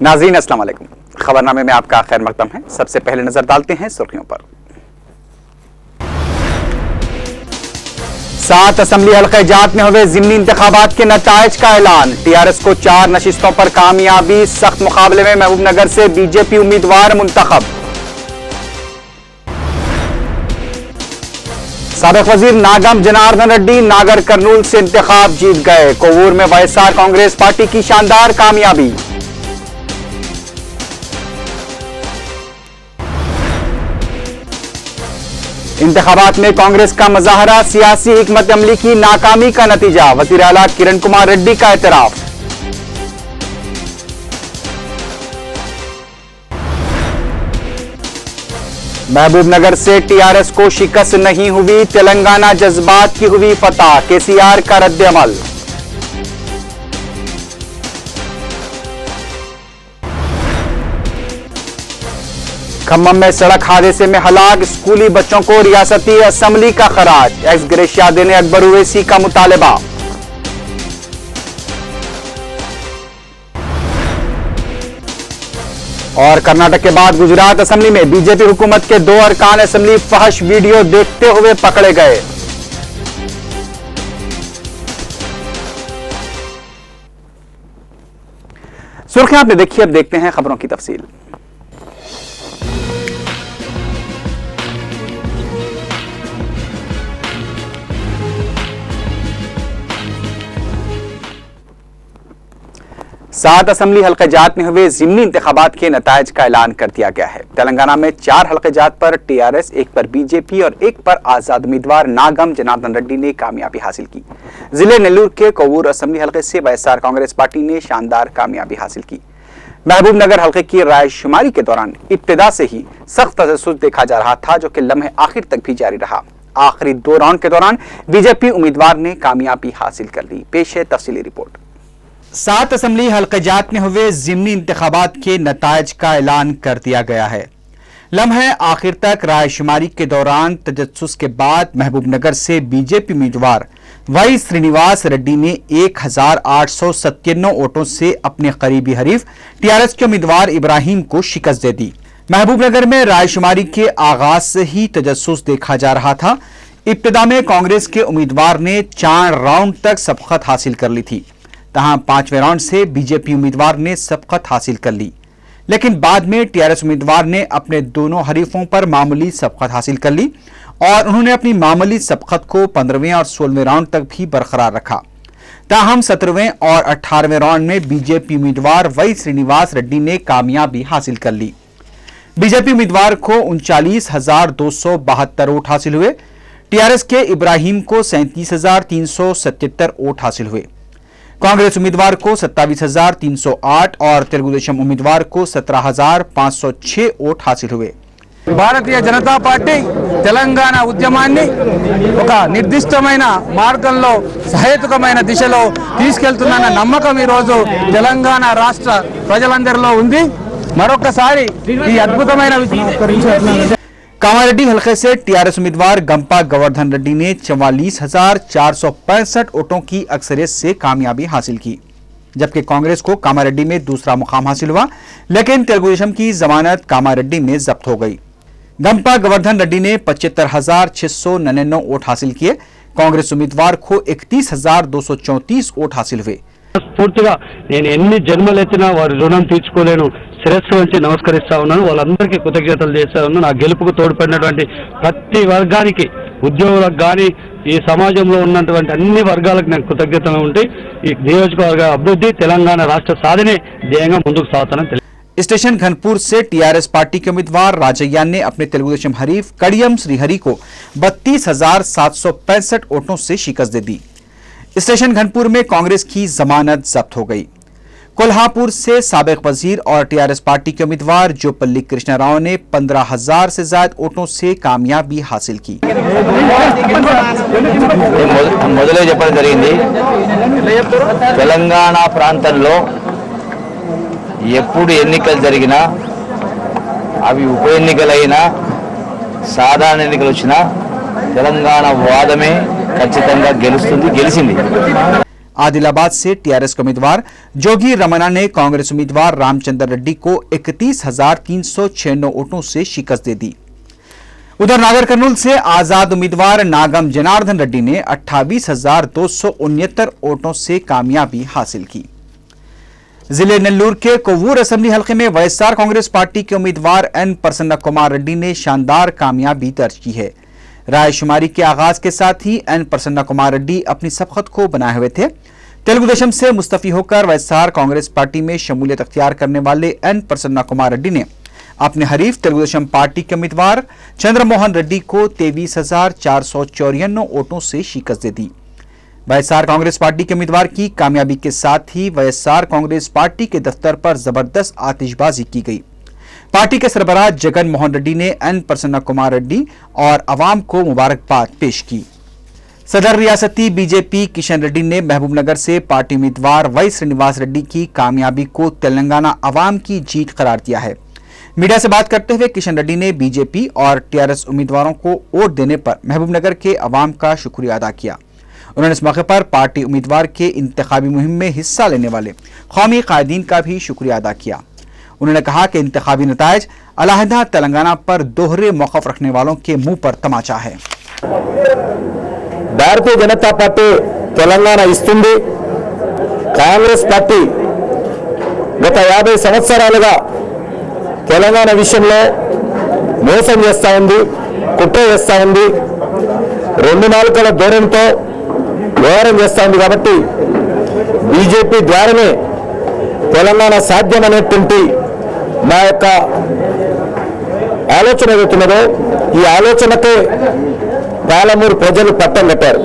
नाज़रीन अस्सलाम वालेकुम। खबरनामे में आपका खैर मकदम है। सबसे पहले नजर डालते हैं सुर्खियों पर। 7 असम्बली हल्के जात में हुए ज़िमनी इंतखाबात के नताइज का ऐलान। टीआरएस को 4 नशिस्तों पर कामयाबी। सख्त मुकाबले में महबूबनगर से बीजेपी उम्मीदवार मुंतखब। साबिक वजीर नागम जनार्दन रेड्डी नागर कर्नूल से इंतखाब जीत गए। कोवूर में वाईएसआर कांग्रेस पार्टी की शानदार कामयाबी। इंतखाबात में कांग्रेस का मुजाहरा सियासी हिकमत अमली की नाकामी का नतीजा। वजीर आला किरण कुमार रेड्डी का एतराफ। महबूबनगर से टीआरएस को शिकस्त नहीं हुई। तेलंगाना जज्बात की हुई फतह। केसीआर का रद्द-ए-अमल। खम्मम में सड़क हादसे में हलाक स्कूली बच्चों को रियासती असेंबली का खराज। एक्स ग्रेशिया देने अकबर ओवैसी का मुतालबा। और कर्नाटक के बाद गुजरात असेंबली में बीजेपी हुकूमत के 2 अरकान असेंबली फहश वीडियो देखते हुए पकड़े गए। सुर्खियां आपने देखी, अब देखते हैं खबरों की तफसील। सात असम्बली हल्के जात में हुए ज़िमनी इंतखाबात के नताइज का ऐलान कर दिया गया है। तेलंगाना में 4 हल्के जात पर टीआरएस, 1 पर बीजेपी और 1 पर आजाद उम्मीदवार नागम जनार्दन रेड्डी ने कामयाबी हासिल की। जिले नेल्लूर के कोवूर असेंबली हल्के से वाईएसआर कांग्रेस पार्टी ने शानदार कामयाबी हासिल की। महबूबनगर हल्के की रायशुमारी के दौरान इब्तिदा से ही सख्त तजस्सुस देखा जा रहा था, जो कि लम्हे आखिर तक भी जारी रहा। आखिरी 2 राउंड के दौरान बीजेपी उम्मीदवार ने कामयाबी हासिल कर ली। पेश है तफसीली रिपोर्ट। 7 असम्बली हल्के जात में हुए ज़िमनी इंतखाबात के नताइज का ऐलान कर दिया गया है। लम्हे आखिर तक रायशुमारी के दौरान तजस्सुस के बाद महबूबनगर से बीजेपी उम्मीदवार वाई श्रीनिवास रेड्डी ने 1897 वोटों से अपने करीबी हरीफ टीआरएस के उम्मीदवार इब्राहिम को शिकस्त दे दी। महबूबनगर में रायशुमारी के आगाज से ही तजस्सुस देखा जा रहा था। इब्तिदा में कांग्रेस के उम्मीदवार ने 4 राउंड तक सबकत हासिल कर ली थी, तहां 5वें राउंड से बीजेपी उम्मीदवार ने सबकत हासिल कर ली, लेकिन बाद में टीआरएस उम्मीदवार ने अपने दोनों हरीफों पर मामूली सबकत हासिल कर ली और उन्होंने अपनी मामूली सबकत को 15वें और 16वें राउंड तक भी बरकरार रखा। ताहम 17वें और 18वें राउंड में बीजेपी उम्मीदवार वाई श्रीनिवास रेड्डी ने कामयाबी हासिल कर ली। बीजेपी उम्मीदवार को 39,272 वोट हासिल हुए। टीआरएस के इब्राहिम को 37,377 वोट हासिल हुए। कांग्रेस उम्मीदवार को 27,308 और तेलुगुदेशम उम्मीदवार को 17,506 वोट हासिल हुए। భారతీయ జనతా పార్టీ తెలంగాణ ఉద్యమాన్ని ఒక నిర్దిష్టమైన మార్గంలో సహేతుకమైన దిశలో తీసుకెళ్తుందన్న నమ్మకం ఈ రోజు తెలంగాణ రాష్ట్ర ప్రజలందరిలో ఉంది। మరొకసారి ఈ అద్భుతమైన कामारेड्डी हल्के से टीआरएस उम्मीदवार गंपा गोवर्धन रेड्डी ने 44,465 वोटों की अक्सरियत से कामयाबी हासिल की, जबकि कांग्रेस को कामारेड्डी में दूसरा मुकाम हासिल हुआ, लेकिन तेलुगुदेशम की जमानत कामारेड्डी में जब्त हो गई। गंपा गोवर्धन रेड्डी ने 75,699 वोट हासिल किए। कांग्रेस उम्मीदवार को 31,234 वोट हासिल हुए। పూర్తిగా నేను ఎన్ని జన్మలు ఎత్తినా వారి రుణం తీర్చుకోలేను, శిరస్సు వంచి నమస్కరిస్తా ఉన్నాను। వాళ్ళందరికీ కృతజ్ఞతలు చేస్తా ఉన్నాను। నా గెలుపుకు తోడ్పడినటువంటి ప్రతి వర్గానికి, ఉద్యోగులకు కానీ ఈ సమాజంలో ఉన్నటువంటి అన్ని వర్గాలకు నాకు కృతజ్ఞతలు ఉంటాయి। ఈ నియోజకవర్గ అభివృద్ధి, తెలంగాణ రాష్ట్ర సాధనే ధ్యేయంగా ముందుకు సాగుతానని। स्टेशन घनपुर से टीआरएस पार्टी के उम्मीदवार राजैया ने अपने तेलुगुदेशम हरीफ कड़ियम श्रीहरि को 32,765 वोटों से शिकस्त दे दी। स्टेशन घनपुर में कांग्रेस की जमानत जब्त हो गई। कोल्हापुर से साबिक वजीर और टीआरएस पार्टी के उम्मीदवार जोपल्ली कृष्णा राव ने 15,000 से ज्यादा वोटों से कामयाबी हासिल की। మొదలే చెప్పడం జరిగింది, తెలంగాణ ప్రాంతంలో ఎప్పుడు ఎన్నికలు జరిగినా, అవి ఉప ఎన్నికలైనా సాధారణ ఎన్నికలు వచ్చినా తెలంగాణ వాదమే ఖచ్చితంగా గెలుస్తుంది, గెలిచింది। आदिलाबाद से टीआरएस के उम्मीदवार जोगी रमन्ना ने कांग्रेस उम्मीदवार रामचंद्र रेड्डी को 31,396 वोटों से शिकस्त दे दी। उधर नागर कर्नूल से आजाद उम्मीदवार नागम जनार्दन रेड्डी ने 28,269 वोटों से कामयाबी हासिल की। जिले नेल्लूर के कोवूर असेंबली हलके में वाईएसआर कांग्रेस पार्टी के उम्मीदवार एन प्रसन्न कुमार रेड्डी ने शानदार कामयाबी दर्ज की है। रायशुमारी के आगाज के साथ ही एन प्रसन्न कुमार रेड्डी अपनी सबकत को बनाए हुए थे। तेलुगु देशम से मुस्तफी होकर वाईएसआर कांग्रेस पार्टी में शमूलियत अख्तियार करने वाले एन प्रसन्न कुमार रेड्डी ने अपने हरीफ तेलुगु देशम पार्टी के उम्मीदवार चंद्रमोहन रेड्डी को 23,454 वोटों से शिकस्त दे दी। वाईएसआर कांग्रेस पार्टी के उम्मीदवार की कामयाबी के साथ ही वाईएसआर कांग्रेस पार्टी के दफ्तर पर जबरदस्त आतिशबाजी की गई। पार्टी के सरबराह जगन मोहन रेड्डी ने एन प्रसन्न कुमार रेड्डी और अवाम को मुबारकबाद पेश की। सदर रियासती बीजेपी किशन रेड्डी ने महबूबनगर से पार्टी उम्मीदवार वाई श्रीनिवास रेड्डी की कामयाबी को तेलंगाना अवाम की जीत करार दिया है। मीडिया से बात करते हुए किशन रेड्डी ने बीजेपी और टीआरएस उम्मीदवारों को वोट देने पर महबूबनगर के अवाम का शुक्रिया अदा किया। उन्होंने इस मौके पर पार्टी उम्मीदवार के इंतखाबी मुहिम में हिस्सा लेने वाले कौमी कायदीन का भी शुक्रिया अदा किया। उन्होंने कहा कि इंतखाबी नतायज अलहदा तेलंगाना पर दोहरे मौक़िफ़ रखने वालों के मुंह पर तमाचा है। भारतीय जनता पार्टी तेलंगाना इस्तुंदी। कांग्रेस पार्टी गत 50 సంవత్సరాలుగా తెలంగాణ విషయంలో మోసం చేస్తా ఉంది, కుట్ర చేస్తా ఉంది, రెండు నాలుకల ధోరణితో వ్యవహారం చేస్తా ఉంది। కాబట్టి బీజేపీ ద్వారానే తెలంగాణ సాధ్యమనేటువంటి మా యొక్క ఆలోచన ఏదైతున్నదో ఈ ఆలోచనకే పాలమూరు ప్రజలు పట్టం కట్టారు।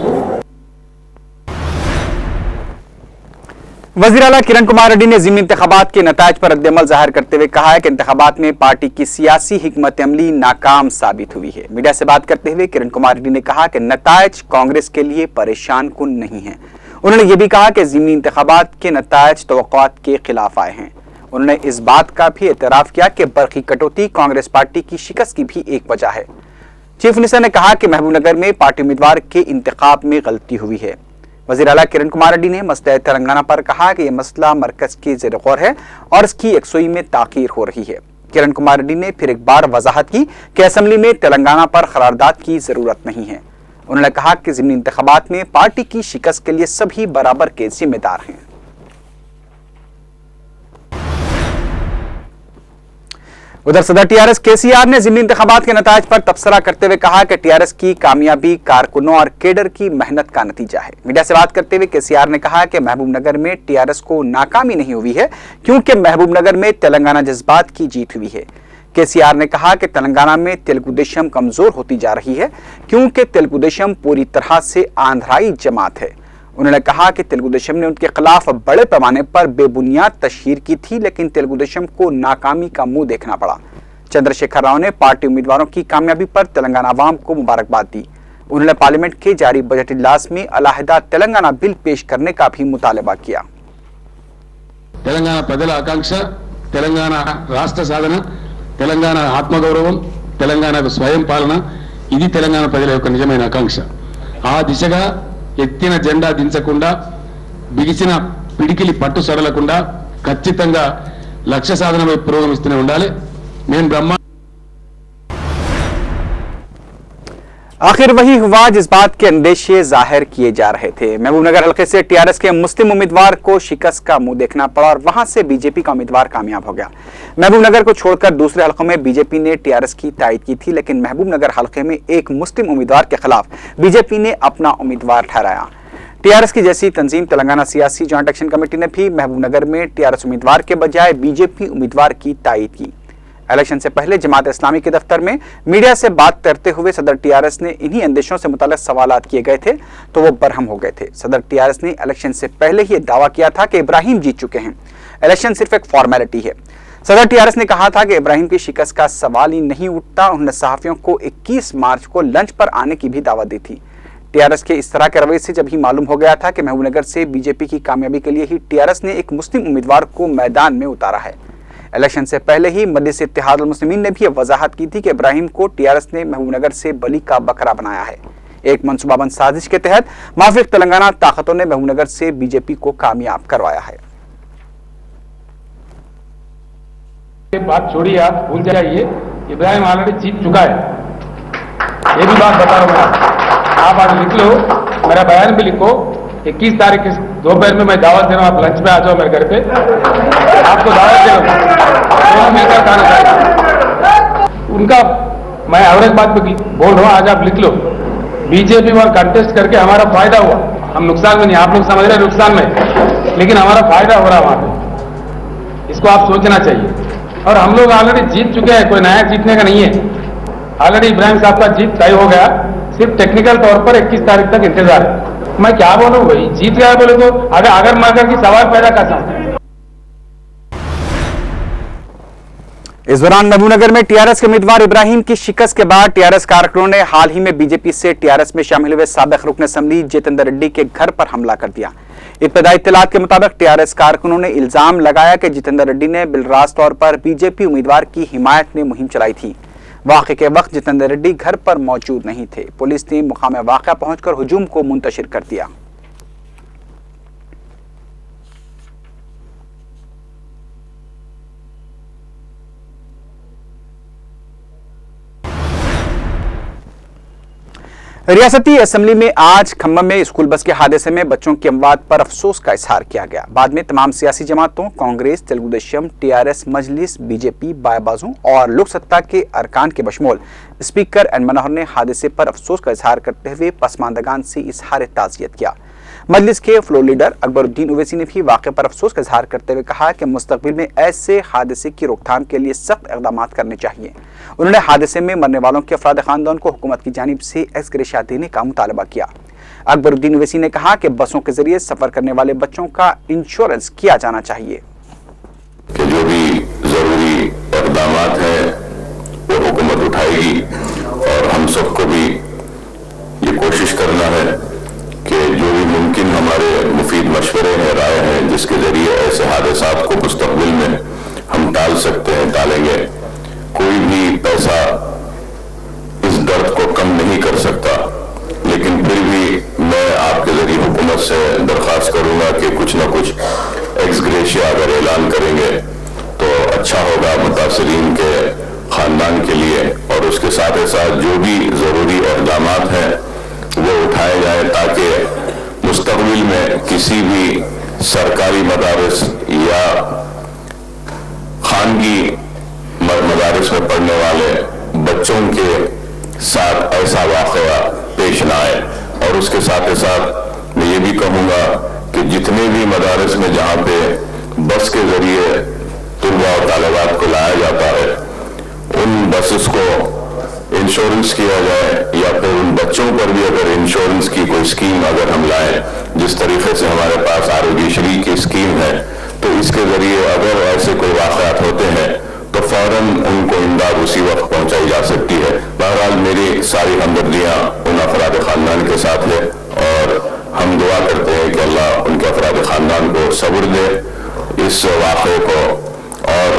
वज़ीर आला किरण कुमार रेड्डी ने ज़िमनी इंतखाबात के नतायज पर रद्द-ए-अमल जाहिर करते हुए कहा है कि इंतखाबात में पार्टी की सियासी हिकमत अमली नाकाम साबित हुई है। मीडिया से बात करते हुए किरण कुमार रेड्डी ने कहा कि नतायज कांग्रेस के लिए परेशान कुन नहीं है। उन्होंने ये भी कहा कि ज़िमनी इंतखाबात के नतायज तवक्कुआत के खिलाफ आए हैं। उन्होंने इस बात का भी एतराफ़ किया कि बरक़ी कटौती कांग्रेस पार्टी की शिकस्त की भी एक वजह है। चीफ मिनिस्टर ने कहा कि महबूबनगर में पार्टी उम्मीदवार के इंतखाब में गलती हुई है। वज़ीर आला किरण कुमार रेड्डी ने मसला तेलंगाना पर कहा कि यह मसला मरकज की ज़ेर गौर है और इसकी यकसुई में ताख़ीर हो रही है। किरण कुमार रेड्डी ने फिर एक बार वजाहत की कि असेंबली में तेलंगाना पर करारदाद की ज़रूरत नहीं है। उन्होंने कहा कि ज़िमनी इंतखाबात में पार्टी की शिकस्त के लिए सभी बराबर के जिम्मेदार हैं। उधर सदर टीआरएस केसीआर ने ज़िमनी इंतखाबात के नतायज पर तबसरा करते हुए कहा कि टीआरएस की कामयाबी कारकुनों और केडर की मेहनत का नतीजा है। मीडिया से बात करते हुए केसीआर ने कहा कि महबूबनगर में टीआरएस को नाकामी नहीं हुई है क्योंकि महबूबनगर में तेलंगाना जज्बात की जीत हुई है। केसीआर ने कहा कि तेलंगाना में तेलुगु देशम कमजोर होती जा रही है क्योंकि तेलुगु देशम पूरी तरह से आंध्राई जमात है। उन्होंने कहा कि तेलुगु देशम ने उनके खिलाफ बड़े पैमाने पर बेबुनियाद तशहीर की थी, लेकिन तेलुगु देशम को नाकामी का मुंह देखना पड़ा। चंद्रशेखर राव ने पार्टी उम्मीदवारों की कामयाबी पर तेलंगाना अवाम को मुबारकबाद दी। उन्होंने पार्लियामेंट के जारी बजट इजलास में अलहदा तेलंगाना बिल पेश करने का भी मुतालबा किया। तेलंगाना प्रजल आकांक्षा, तेलंगाना राष्ट्र साधन, तेलंगाना आत्मगौरवं, तेलंगाना स्वयं पालन, ఇది తెలంగాణ ప్రజల యొక్క నిజమైన ఆకాంక్ష। ఆ దిశగా ఎత్తిన జెండా దించకుండా, బిగిసిన పిడికిలి పట్టు సడలకుండా ఖచ్చితంగా లక్ష్య సాధనపై పురోగమిస్తూనే ఉండాలి। నేను బ్రహ్మ आखिर वही हुआ जिस बात के अंदेशे जाहिर किए जा रहे थे। महबूबनगर हल्के से टीआरएस के मुस्लिम उम्मीदवार को शिकस्त का मुंह देखना पड़ा और वहां से बीजेपी का उम्मीदवार कामयाब हो गया। महबूबनगर को छोड़कर दूसरे हल्कों में बीजेपी ने टीआरएस की तायद की थी, लेकिन महबूबनगर हल्के में एक मुस्लिम उम्मीदवार के खिलाफ बीजेपी ने अपना उम्मीदवार ठहराया। टीआरएस की जैसी तंजीम तेलंगाना सियासी जॉइंट एक्शन कमेटी ने भी महबूबनगर में टीआरएस उम्मीदवार के बजाय बीजेपी उम्मीदवार की तायद की। इलेक्शन से पहले जमात इस्लामी के दफ्तर में मीडिया से बात करते हुए सदर टीआरएस ने इन्हीं अंदेशों से मुताल्लिक सवालात किए गए थे तो वो बरहम हो गए थे। सदर टीआरएस ने इलेक्शन से पहले ही दावा किया था कि इब्राहिम जीत चुके हैं, इलेक्शन सिर्फ एक फॉर्मेलिटी है। सदर टीआरएस ने कहा था कि इब्राहिम की शिकस्त का सवाल ही नहीं उठता। उन्होंने सहाफियों को 21 मार्च को लंच पर आने की भी दावत दी थी। टीआरएस के इस तरह के रवैये से जब ही मालूम हो गया था कि महबूबनगर से बीजेपी की कामयाबी के लिए ही टीआरएस ने एक मुस्लिम उम्मीदवार को मैदान में उतारा है। इलेक्शन से पहले ही मजलिस इत्तेहादुल मुस्लिमीन ने भी वजाहत की थी कि इब्राहिम को टीआरएस ने महबूबनगर से बली का बकरा बनाया है। एक मंसूबाबंद साजिश के तहत माफिक तेलंगाना ताकतों ने महबूबनगर से बीजेपी को कामयाब करवाया है। बात छोड़िए, आप भूल जाइए, इब्राहिम ऑलरेडी जीत चुका है, ये भी बात बता रहा हूँ। आप आज लिख लो, मेरा बयान भी लिखो। 21 तारीख दोपहर में मैं दावत दे रहा हूँ, आप लंच पे आ जाओ मेरे घर पे, आपको दावत दे रहा हूँ, मिलकर खाना खाएंगे। उनका मैं औरंगाबाद पे बोल रहा हूँ, आज आप लिख लो, बीजेपी वहां कंटेस्ट करके हमारा फायदा हुआ, हम नुकसान में नहीं, आप लोग समझ रहे हैं नुकसान में, लेकिन हमारा फायदा हो रहा है वहां पे, इसको आप सोचना चाहिए। और हम लोग ऑलरेडी जीत चुके हैं, कोई नया जीतने का नहीं है, ऑलरेडी इब्राहिम साहब का जीत तय हो गया, सिर्फ टेक्निकल तौर पर 21 तारीख तक इंतजार है। मैं क्या बोलूं भाई, जीत गया बोले तो अगर मगर की सवाल पैदा कर सकते हैं। इस दौरान महबूबनगर में टीआरएस के उम्मीदवार इब्राहिम की शिकस्त के बाद टीआरएस कारकुनों ने हाल ही में बीजेपी से टीआरएस में शामिल हुए साबिक रुकन असेंबली जितेंद्र रेड्डी के घर पर हमला कर दिया। इब्तदाई इत्तलात के मुताबिक टीआरएस कारकुनों ने इल्जाम लगाया कि जितेंद्र रेड्डी ने बिलराज तौर पर बीजेपी उम्मीदवार की हिमायत में मुहिम चलाई थी। वाक़े के वक्त जितेंद्र रेड्डी घर पर मौजूद नहीं थे। पुलिस ने मुकाम वाक़या पहुंचकर हुजूम को मुंतशिर कर दिया। रियासती असेंबली में आज खम्मम में स्कूल बस के हादसे में बच्चों की अमवात पर अफसोस का इजहार किया गया। बाद में तमाम सियासी जमातों, कांग्रेस, तेलुगु देशम, टीआरएस, मजलिस, बीजेपी, बायाबाजों और लोक सत्ता के अरकान के बशमूल स्पीकर एन मनोहर ने हादसे पर अफसोस का इजहार करते हुए पसमानदगान से इजहार ताज़ियत किया। मजलिस के फ्लोर लीडर अकबरुद्दीन ओवैसी ने भी वाक़े पर अफसोस का इजहार करते हुए कहा कि मुस्तकबिल में ऐसे हादसे की रोकथाम के लिए सख्त इक़दाम करने चाहिए। उन्होंने हादसे में मरने वालों के अफराद खानदान को हुकूमत की जानिब से एक्स ग्रेशिया देने का मुतालबा किया। अकबरुद्दीन ओवैसी ने कहा कि बसों के जरिए सफर करने वाले बच्चों का इंश्योरेंस किया जाना चाहिए। कि जो भी जरूरी इक़दाम हैं वो हुकूमत उठाएगी और हम सबको भी ये कोशिश करना है कि जो भी मुमकिन हमारे मुफीद मशवरे हैं, राय हैं, जिसके जरिए ऐसे हादसात को मुस्तकबिल में हम टाल सकते हैं, टालेंगे। कोई भी पैसा इस दर्द को कम नहीं कर सकता, लेकिन फिर भी मैं आपके जरिए हुकूमत से दरख्वास्त करूंगा कि कुछ न कुछ एक्स ग्रेशिया अगर ऐलान करेंगे तो अच्छा होगा मुतासरीन के खानदान के लिए, और उसके साथ ही साथ जो भी जरूरी इक़दाम हैं वो उठाए जाए ताकि मुस्तकबिल में किसी भी सरकारी मदारिस या खानगी मदारिस में पढ़ने वाले बच्चों के साथ ऐसा वाक़या पेश न आए। और उसके साथ ही साथ मैं ये भी कहूँगा कि जितने भी मदारिस में जहाँ पे बस के जरिए तुलबा और तालिबात को लाया जाता है, उन बसेस को इंश्योरेंस किया जाए, या फिर उन बच्चों पर भी अगर इंश्योरेंस की कोई स्कीम अगर हम लाएं, जिस तरीके से हमारे पास आरोग्यश्री की स्कीम है, तो इसके जरिए अगर ऐसे कोई वाक़यात होते हैं तो फौरन उनको इमदाद उसी वक्त पहुंचाई जा सकती है। बहरहाल मेरी सारी हमदर्दियां उन अफराद खानदान के साथ है और हम दुआ करते हैं कि अल्लाह उनके अफराद खानदान को सब्र दे इस वाक़े को, और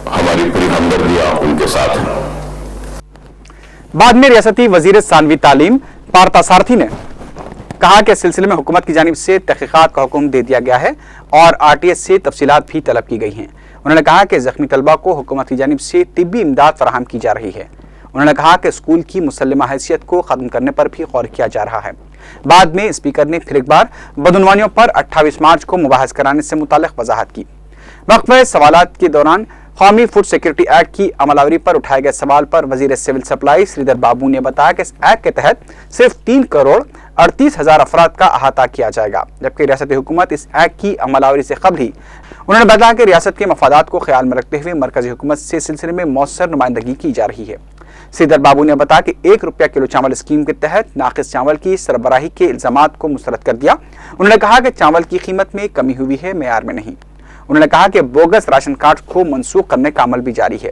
हमारी पूरी हमदर्दियां उनके साथ हैं। बाद में रियासती वजीर सानवी तालीम पार्था सारथी ने कहा कि इस सिलसिले में हुकूमत की जानिब से तहकीकात का हुक्म दे दिया गया है और आरटीएस से तफसीलात भी तलब की गई हैं। उन्होंने कहा कि जख्मी तलबा को हुकूमत की जानिब से तिब्बी इमदाद फराहम की जा रही है। उन्होंने कहा कि स्कूल की मुसल्लमा हैसियत को खत्म करने पर भी गौर किया जा रहा है। बाद में स्पीकर ने फिर एक बार बदउनवानियों पर 28 मार्च को मुबाहस कराने से मुताल्लिक़ वजाहत की। वक्फ़े सवालात के दौरान कौमी फूड सिक्योरिटी एक्ट की अमलावरी पर उठाए गए सवाल पर वजीर सिविल सप्लाई श्रीधर बाबू ने बताया कि इस एक्ट के तहत सिर्फ 3,38,000 अफराद का अहाता किया जाएगा, जबकि रियासती हुकूमत इस एक्ट की अमलावरी से कबल ही उन्होंने बताया कि रियासत के मफादात को ख्याल में रखते हुए मरकजी हुकूमत से सिलसिले में मौसर नुमाइंदगी की जा रही है। श्रीधर बाबू ने बताया कि 1 रुपया किलो चावल स्कीम के तहत नाकिस चावल की सरबराही के इल्जामात को मुस्तरद कर दिया। उन्होंने कहा कि चावल की कीमत में कमी हुई है, मेयार में नहीं। उन्होंने कहा कि बोगस राशन कार्ड को मनसूख करने का अमल भी जारी है।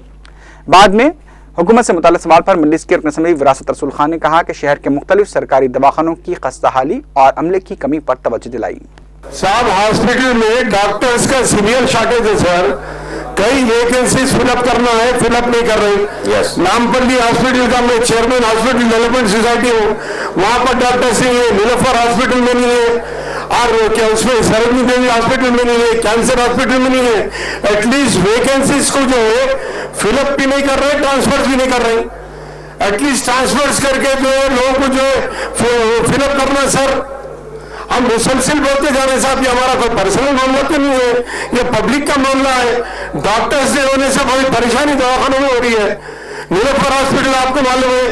बाद में हुकूमत से मुताल्लिक़ सवाल पर मजलिस के रुकन असेंबली विरासत रसूल खान ने कहा कि शहर के मुख्तलिफ सरकारी दवाखानों की खस्ताहाली और अमले की कमी पर तवज्जो दिलाई। साहब हॉस्पिटल में डॉक्टर्स का सीवियर शॉर्टेज है सर, कई वैकेंसीज फिलअप करना है, फिलअप नहीं कर रहे। Yes. नामपल्ली हॉस्पिटल का मैं चेयरमैन हॉस्पिटल डेवलपमेंट सोसाइटी हूँ, वहां पर डॉक्टर सिंह है, नीलोफर हॉस्पिटल में नहीं है, और क्या उसमें सरोजनी देवी हॉस्पिटल में नहीं है, कैंसर हॉस्पिटल में नहीं है। एटलीस्ट वैकेंसीज को जो है फिलअप भी नहीं कर रहे, ट्रांसफर भी नहीं कर रहे। एटलीस्ट ट्रांसफर्स करके जो है लोगों को जो है फिलअप करना। सर हम मुसलसल बोलते जा रहे हैं साहब, ये हमारा कोई पर्सनल मामला तो नहीं है, ये पब्लिक का मामला है। डॉक्टर्स ने होने से बड़ी परेशानी दवाखानों में हो रही है। नीलोफर हॉस्पिटल आपको मालूम है,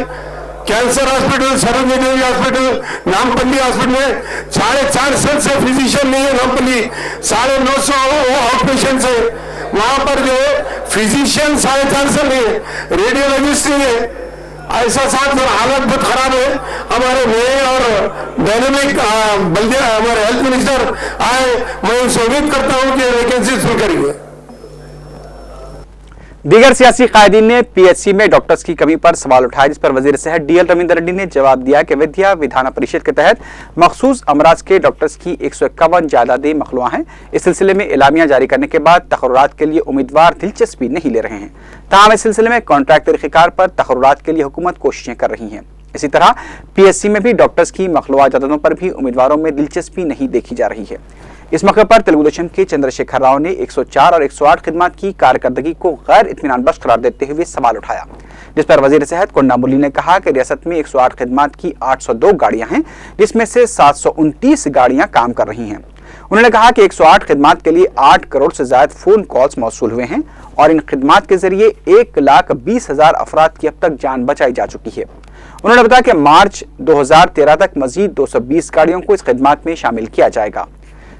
कैंसर हॉस्पिटल, सरोजनी देवी हॉस्पिटल, नामपल्ली हॉस्पिटल में 450 से फिजिशियन नहीं है, नामपल्ली 950 आउट पेशेंट है। वहां पर जो है फिजिशियन 450 नहीं है, रेडियोलॉजिस्ट नहीं है। ऐसा साथ में हालत बहुत खराब है। हमारे नए और डायनेमिक हमारे हेल्थ मिनिस्टर आए, मैं उनसे उम्मीद करता हूं कि वैकेंसी फिल करेंगे। दीगर सियासी कायदीन ने पीएचसी में डॉक्टर्स की कमी पर सवाल उठाया, जिस पर वजीर सेहत डीएल रविंद्र रेड्डी ने जवाब दिया कि विद्या विधान परिषद के तहत मखसूस अमराज के डॉक्टर्स की 151 जायदादें मखलूआ हैं। इस सिलसिले में एलामिया जारी करने के बाद तकर्रुरात के लिए उम्मीदवार दिलचस्पी नहीं ले रहे हैं। ताहम इस सिलसिले में कॉन्ट्रैक्ट तरीक़ेकार पर तकर्रुरात के लिए हुकूमत कोशिशें कर रही है। इसी तरह पीएचसी में भी डॉक्टर्स की मखलूआ जायदादों पर भी उम्मीदवारों में दिलचस्पी नहीं देखी जा रही है। इस मौके पर तेलुगुदेशम के चंद्रशेखर राव ने 104 और 108 खिदमात की कारकर्दगी को गैर इत्मीनान बख्श करार देते हुए सवाल उठाया, जिस पर वजीर सेहत कोंडामुरली ने कहा कि रियासत में 108 खिदमात की 802 गाड़ियां हैं, जिसमें से 729 गाड़ियां काम कर रही हैं। उन्होंने कहा कि 108 खिदमात के लिए 8 करोड़ से ज्यादा फोन कॉल्स मौसूल हुए हैं और इन खिदमात के जरिए 1,20,000 अफराद की अब तक जान बचाई जा चुकी है। उन्होंने बताया कि मार्च 2013 तक मजीद 220 गाड़ियों को इस खिदमात में शामिल किया जाएगा।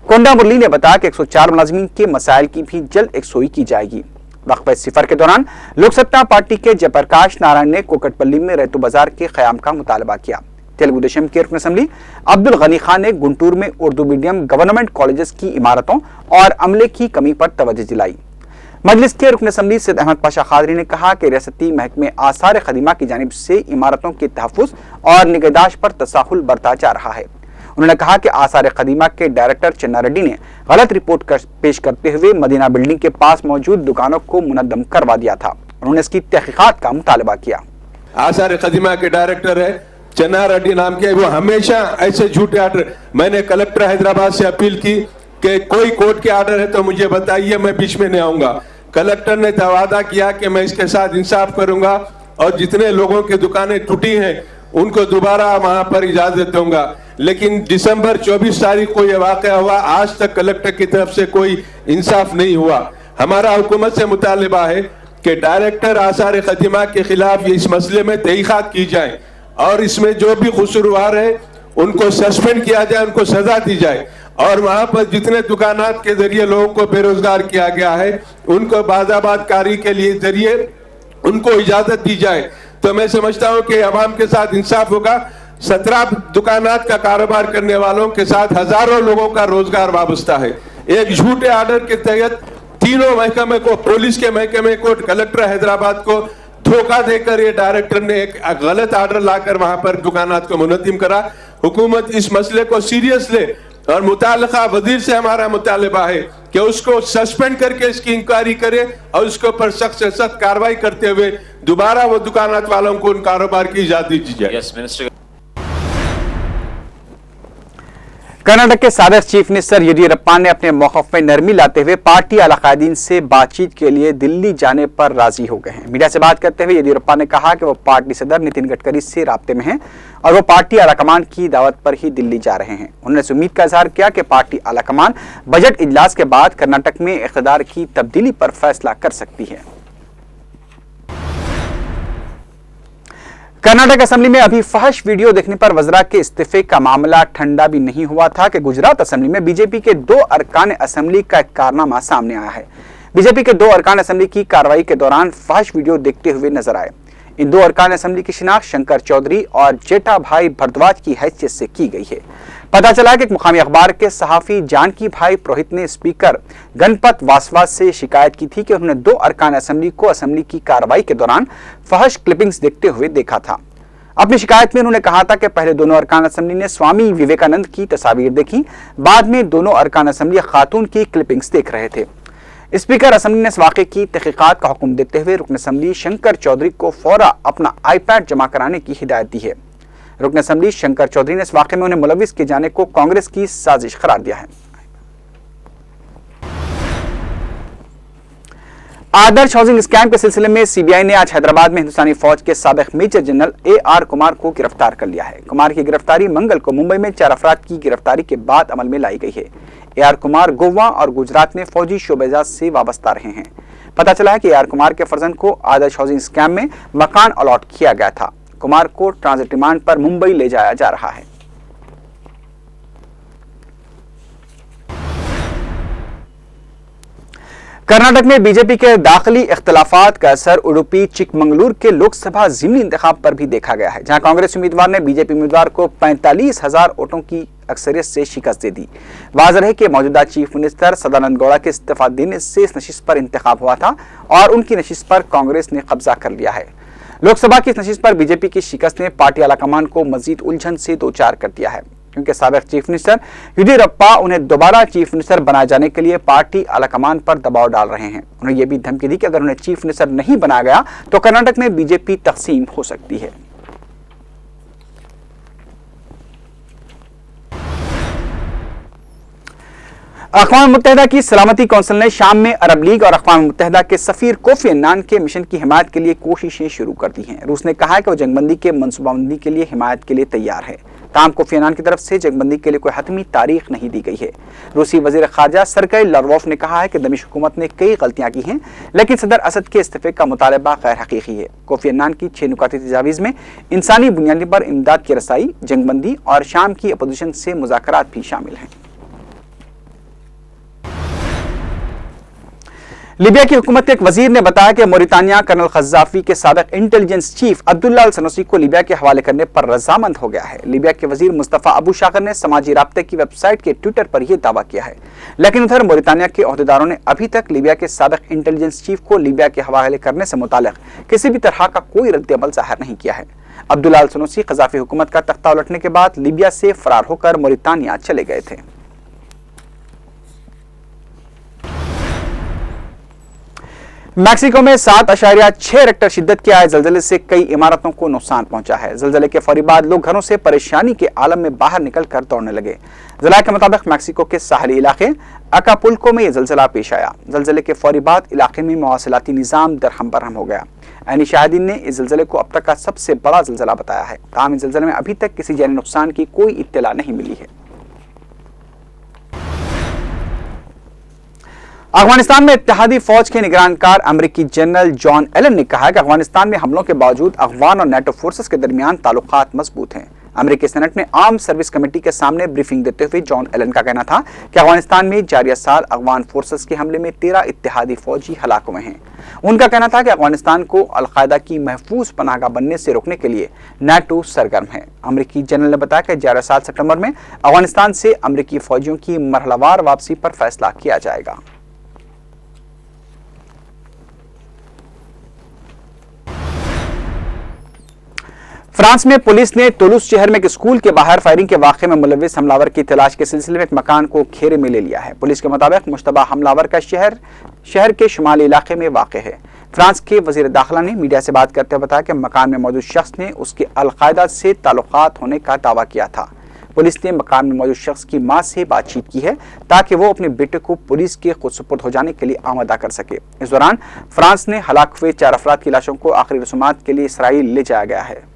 कोंडामुरली ने बताया कि 104 मुलाजिमीन के मसाइल की भी जल्द एकसोई की जाएगी। वक्फे सिफर के दौरान लोक सत्ता पार्टी के जयप्रकाश नारायण ने कोकटपल्ली में रैतु बाजार के क़याम का मुतालबा किया। तेलुगुदेशम के रुकन असम्बली अब्दुल गनी खान ने गुंटूर में उर्दू मीडियम गवर्नमेंट कॉलेजेस की इमारतों और अमले की कमी पर तवज्जो दिलाई। मजलिस के रुकन असम्बली सैयद अहमद पाशा खादरी ने कहा कि रियासती महकमे आसार खदीमा की जानिब से इमारतों के तहफ़्फ़ुज़ और निगहदाश्त पर तसाहुल बरता जा रहा है। उन्होंने कहा कि आसार खदीमा के डायरेक्टर चन्ना रेड्डी ने गलत रिपोर्ट पेश करते हुए मदीना बिल्डिंग के पास मौजूद दुकानों को मुनद्दम करवा दिया था। उन्होंने इसकी तहकीकात का मुतालबा किया। आसार खदीमा के डायरेक्टर है चन्ना रेड्डी नाम के, वो हमेशा ऐसे झूठे आर्डर, मैंने कलेक्टर हैदराबाद से अपील की कि कोई कोर्ट के आर्डर है तो मुझे बताइए, मैं बीच में नहीं आऊंगा। कलेक्टर ने वादा किया कि मैं इसके साथ इंसाफ करूंगा और जितने लोगों की दुकानें टूटी हैं उनको दोबारा वहां पर इजाजत दूंगा। लेकिन दिसंबर 24 तारीख को यह वाकया हुआ, आज तक कलेक्टर की तरफ से कोई इंसाफ नहीं हुआ। हमारा हुकूमत से मुतालिबा है कि डायरेक्टर आसार खदीमा के खिलाफ इस मसले में तहकीकात की जाए और इसमें जो भी कसूरवार है उनको सस्पेंड किया जाए, उनको सजा दी जाए और वहां पर जितने दुकानात के जरिए लोगों को बेरोजगार किया गया है उनको बाजाबाद कारी के लिए जरिए उनको इजाजत दी जाए। तो मैं समझता हूं कि अवाम के साथ इंसाफ होगा। 17 दुकानात का कारोबार करने वालों के साथ हजारों लोगों का रोजगार वाबस्ता है। एक झूठे आर्डर के तहत तीनों महकमे को, पुलिस के महकमे को, कलेक्टर हैदराबाद को धोखा देकर ये डायरेक्टर ने एक गलत आर्डर लाकर वहां पर दुकानात को मुनद्दिम करा। हुकूमत इस मसले को सीरियस ले और मुताल्लिका वजीर से हमारा मुतालिबा है कि उसको सस्पेंड करके इसकी इंक्वायरी करे और उसके ऊपर सख्त से सख्त कार्रवाई करते हुए दोबारा वो दुकानात वालों को उन कारोबार की इजाजत दी जाए। कर्नाटक के साबिक चीफ मिनिस्टर येदियुरप्पा ने अपने मौक़िफ़ में नरमी लाते हुए पार्टी आला-क़ायदीन से बातचीत के लिए दिल्ली जाने पर राजी हो गए हैं। मीडिया से बात करते हुए येदियुरप्पा ने कहा कि वो पार्टी सदर नितिन गडकरी से राब्ते में हैं और वो पार्टी आलाकमान की दावत पर ही दिल्ली जा रहे हैं। उन्होंने इस उम्मीद का इजहार किया कि पार्टी आलाकमान बजट इजलास के बाद कर्नाटक में इक़्तिदार की तब्दीली पर फैसला कर सकती है। कर्नाटक असेंबली में अभी फहश वीडियो देखने पर वज़रा के इस्तीफे का मामला ठंडा भी नहीं हुआ था कि गुजरात असेंबली में बीजेपी के 2 अरकान असेंबली का एक कारनामा सामने आया है। बीजेपी के 2 अरकान असेंबली की कार्रवाई के दौरान फहश वीडियो देखते हुए नजर आए। इन 2 अरकान असेंबली की शिनाख्त शंकर चौधरी और जेठा भाई भरद्वाज की हैसियत से की गई है। पता चला कि एक मुकामी अखबार के सहाफी जानकी भाई पुरोहित ने स्पीकर गणपत वासवास से शिकायत की थी कि उन्होंने 2 अरकान असेंबली को असेंबली की कार्रवाई के दौरान फहश क्लिपिंग्स देखते हुए देखा था। अपनी शिकायत में उन्होंने कहा था कि पहले दोनों अरकान असेंबली ने स्वामी विवेकानंद की तस्वीर देखी, बाद में दोनों अरकान असेंबली खातून की क्लिपिंग्स देख रहे थे। स्पीकर असेंबली ने इस वाकये की तहकीकात का हुक्म देते हुए रुकन असेंबली शंकर चौधरी को फौरा अपना आईपैड जमा कराने की हिदायत दी है। रुकन असेंबली शंकर चौधरी ने इस वाकये में उन्हें मुलविस किए जाने को कांग्रेस की साजिश करार दिया है। आदर्श हाउसिंग स्कैम के सिलसिले में सीबीआई ने आज हैदराबाद में हिंदुस्तानी फौज के साबिक मेजर जनरल AR कुमार को गिरफ्तार कर लिया है। कुमार की गिरफ्तारी मंगल को मुंबई में 4 अफराद की गिरफ्तारी के बाद अमल में लाई गई है। AR कुमार गोवा और गुजरात में फौजी शोबेजात से वाबस्ता रहे हैं। पता चला है कि AR कुमार के फर्जंद को आदर्श हाउसिंग स्कैम में मकान अलॉट किया गया था। कुमार को ट्रांजिट रिमांड पर मुंबई ले जाया जा रहा है। कर्नाटक में बीजेपी के दाखिली इख्तलाफात का असर उडुपी चिकमंगलूर के लोकसभा ज़िमनी इंतखाब पर भी देखा गया है, जहां कांग्रेस उम्मीदवार ने बीजेपी उम्मीदवार को 45,000 वोटों की अक्सरियत से शिकस्त दे दी। वाज़ेह है कि मौजूदा चीफ मिनिस्टर सदानंद गौड़ा के इस्तीफा देने से इस नशिस्त पर इंतखाब हुआ था और उनकी नशिस्त पर कांग्रेस ने कब्जा कर लिया है। लोकसभा की इस नशिस्त पर बीजेपी की शिकस्त ने पार्टी आलाकमान को मजीद उलझन से दो चार कर दिया है, क्योंकि साबिक चीफ मिनिस्टर येदियुरप्पा उन्हें दोबारा चीफ मिनिस्टर बनाए जाने के लिए पार्टी आलाकमान पर दबाव डाल रहे हैं। उन्हें यह भी धमकी दी कि अगर उन्हें चीफ मिनिस्टर नहीं बनाया गया तो कर्नाटक में बीजेपी तकसीम हो सकती है। अक़वाम मुत्तहिदा की सलामती कौंसिल ने शाम में अरब लीग और अक़वाम मुत्तहिदा के सफीर कोफी अन्नान के मिशन की हिमायत के लिए कोशिशें शुरू कर दी हैं। रूस ने कहा है कि वो जंगबंदी के मनसूबाबंदी के लिए हिमायत के लिए तैयार है। ताहम कोफी अन्नान की तरफ से जंगबंदी के लिए कोई हतमी तारीख नहीं दी गई है। रूसी वजीर खारजा सरगई लावरोव ने कहा है कि दमिश्क हुकूमत ने कई गलतियां की हैं, लेकिन सदर असद के इस्तीफे का मुतालबा गैर हकीकी है। कोफी अन्नान की 6 नुकाती तजावीज़ में इंसानी बुनियादी पर इमदाद की रसाई, जंगबंदी और शाम की अपोजिशन से मुज़ाकरात भी शामिल हैं। लीबिया की हुकूमत के एक वजीर ने बताया कि मोरितानिया कर्नल क़ज़्ज़ाफ़ी के साबिक इंटेलिजेंस चीफ अब्दुल्ला अल सनूसी को लीबिया के हवाले करने पर रजामंद हो गया है। लीबिया के वजीर मुस्तफ़ा अबू शाकर ने समाजी राब्ते की वेबसाइट के ट्विटर पर यह दावा किया है, लेकिन उधर मोरितानिया के ओहदेदारों ने अभी तक लीबिया के साबिक इंटेलिजेंस चीफ को लीबिया के हवाले करने से मुतालिक किसी भी तरह का कोई रद्द-ए-अमल ज़ाहिर नहीं किया है। अब्दुल्ला अल सनूसी क़ज़्ज़ाफ़ी हुकूमत का तख्ता उलटने के बाद लीबिया से फरार होकर मोरितानिया चले गए थे। मैक्सिको में 7.6 रेक्टर शिद्दत के आए जलजले से कई इमारतों को नुकसान पहुंचा है। जलजले के फौरी बाद लोग घरों से परेशानी के आलम में बाहर निकलकर दौड़ने लगे। ज़राए के मुताबिक मैक्सिको के साहली इलाके अकापुल्को में यह जलजला पेश आया। जलजले के फौरी बाद इलाके में मवासिलाती निज़ाम दरहम बरहम हो गया। ऐनी शाहिदीन ने इस जलजले को अब तक का सबसे बड़ा जलजला बताया है। ताहम इस जलजले में अभी तक किसी जानी नुकसान की कोई इत्तला नहीं मिली है। अफगानिस्तान में इत्तेहादी फौज के निगरानकार अमरीकी जनरल जॉन एलन ने कहा कि अफगानिस्तान में हमलों के बावजूद अफगान और नेटो फोर्सेस के दरमियान ताल्लुकात मजबूत हैं। अमरीकी सेनेट में आर्म सर्विस कमेटी के सामने ब्रीफिंग देते हुए जॉन एलन का कहना था कि अफगानिस्तान में जारिया साल अफगान फोर्सेस के हमले में 13 इत्तेहादी फौजी हलाक हुए हैं। उनका कहना था कि अफगानिस्तान को अलकायदा की महफूज पनाहगाह बनने से रोकने के लिए नेटो सरगर्म है। अमरीकी जनरल ने बताया कि जारिया साल सितंबर में अफगानिस्तान से अमरीकी फौजियों की मरहलावार वापसी पर फैसला किया जाएगा। फ्रांस में पुलिस ने तुलूस शहर में एक स्कूल के बाहर फायरिंग के वाक़े में मुलविस हमलावर की तलाश के सिलसिले में एक मकान को घेरे में ले लिया है। पुलिस के मुताबिक मुश्तबा हमलावर का शहर के शुमाली इलाके में वाक़े है। फ्रांस के वजीर दाखिला ने मीडिया से बात करते हुए बताया कि मकान में मौजूद शख्स ने उसके अलकायदा से ताल्लुकात होने का दावा किया था। पुलिस ने मकान में मौजूद शख्स की मां से बातचीत की है ताकि वो अपने बेटे को पुलिस के खुदसुपुर्द हो जाने के लिए आमादा कर सके। इस दौरान फ्रांस ने हलाक हुए 4 अफराद की लाशों को आखिरी रसूमात के लिए इसराइल ले जाया गया है।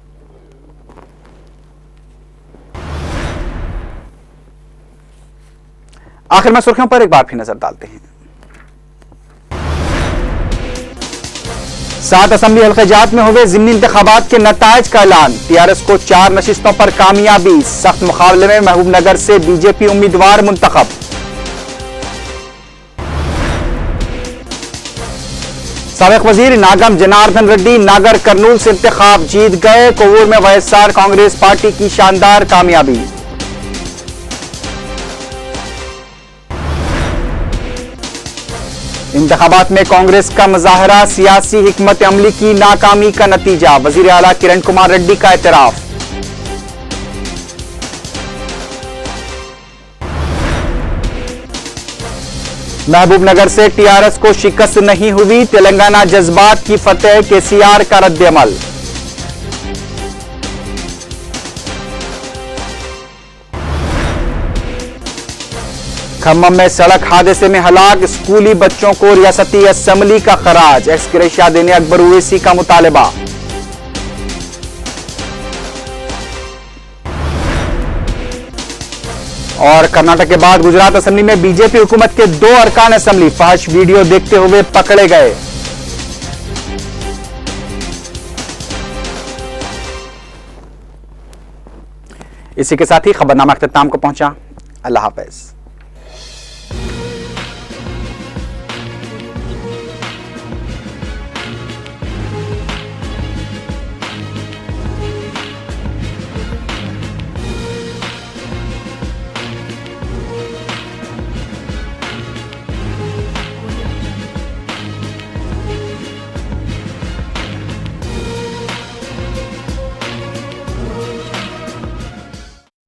आखिर में सुर्खियों पर एक बार फिर नजर डालते हैं। 7 असेंबली हल्क़े-जात में हुए ज़िमनी इंतखाबात के नताइज का ऐलान। टीआरएस को 4 नशिस्तों पर कामयाबी। सख्त मुकाबले में महबूबनगर से बीजेपी उम्मीदवार मुंतखब। साबिक वजीर नागम जनार्दन रेड्डी नागर कर्नूल से इंतखाब जीत गए। कोवूर में वाईएसआर कांग्रेस पार्टी की शानदार कामयाबी। इंतखाबात में कांग्रेस का मुजाहरा सियासी हिकमत अमली की नाकामी का नतीजा। वजीर आला किरण कुमार रेड्डी का एतराफ। महबूबनगर से टीआरएस को शिकस्त नहीं हुई, तेलंगाना जज्बात की फतेह, केसीआर का रद्द-ए-अमल। खम्मम में सड़क हादसे में हलाक स्कूली बच्चों को रियासती असेंबली का खराज, एक्स ग्रेशिया देने अकबर ओवैसी का मुतालबा। और कर्नाटक के बाद गुजरात असेंबली में बीजेपी हुकूमत के 2 अरकान असेंबली फहश वीडियो देखते हुए पकड़े गए। इसी के साथ ही खबरनामा अख्ताम को पहुंचा। अल्लाह हाफिज।